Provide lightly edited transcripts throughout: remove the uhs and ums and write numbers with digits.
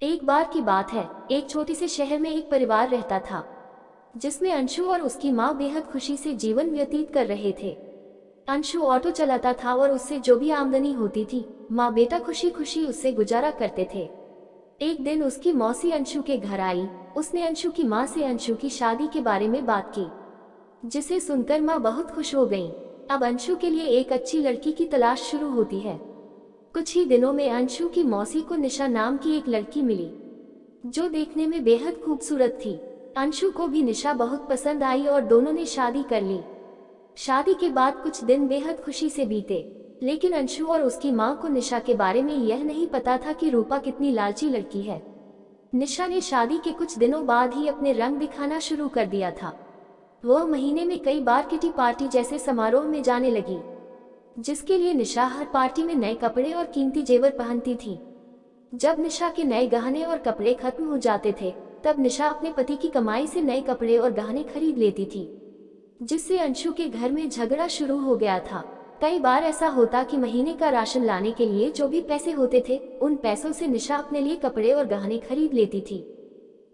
एक बार की बात है, एक छोटे से शहर में एक परिवार रहता था जिसमें अंशु और उसकी माँ बेहद खुशी से जीवन व्यतीत कर रहे थे। अंशु ऑटो चलाता था और उससे जो भी आमदनी होती थी, माँ बेटा खुशी खुशी उससे गुजारा करते थे। एक दिन उसकी मौसी अंशु के घर आई। उसने अंशु की माँ से अंशु की शादी के बारे में बात की, जिसे सुनकर माँ बहुत खुश हो गई। अब अंशु के लिए एक अच्छी लड़की की तलाश शुरू होती है। कुछ ही दिनों में अंशु की मौसी को निशा नाम की एक लड़की मिली, जो देखने में बेहद खूबसूरत थी। अंशु को भी निशा बहुत पसंद आई और दोनों ने शादी कर ली। शादी के बाद कुछ दिन बेहद खुशी से बीते, लेकिन अंशु और उसकी माँ को निशा के बारे में यह नहीं पता था कि रूपा कितनी लालची लड़की है। निशा ने शादी के कुछ दिनों बाद ही अपने रंग दिखाना शुरू कर दिया था। वह महीने में कई बार किटी पार्टी जैसे समारोह में जाने लगी, जिसके लिए निशा हर पार्टी में नए कपड़े और कीमती जेवर पहनती थी। जब निशा के नए गहने और कपड़े खत्म हो जाते थे, तब निशा अपने पति की कमाई से नए कपड़े और गहने खरीद लेती थी, जिससे अंशु के घर में झगड़ा शुरू हो गया था। कई बार ऐसा होता कि महीने का राशन लाने के लिए जो भी पैसे होते थे, उन पैसों से निशा अपने लिए कपड़े और गहने खरीद लेती थी।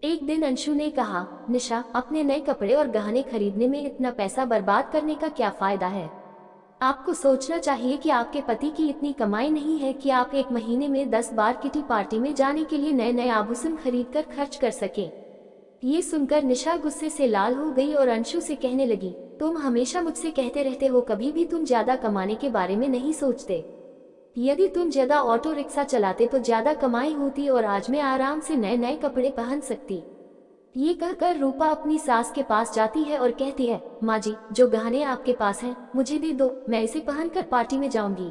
एक दिन अंशु ने कहा, निशा, अपने नए कपड़े और गहने खरीदने में इतना पैसा बर्बाद करने का क्या फायदा है? आपको सोचना चाहिए कि आपके पति की इतनी कमाई नहीं है कि आप एक महीने में 10 बार किटी पार्टी में जाने के लिए नए नए आभूषण खरीद कर खर्च कर सके। ये सुनकर निशा गुस्से से लाल हो गई और अंशु से कहने लगी, तुम हमेशा मुझसे कहते रहते हो, कभी भी तुम ज्यादा कमाने के बारे में नहीं सोचते। यदि तुम ज्यादा ऑटो रिक्शा चलाते तो ज्यादा कमाई होती और आज मैं आराम से नए नए कपड़े पहन सकती। ये कहकर रूपा अपनी सास के पास जाती है और कहती है, माँ जी, जो गहने आपके पास हैं, मुझे दे दो, मैं इसे पहनकर पार्टी में जाऊंगी।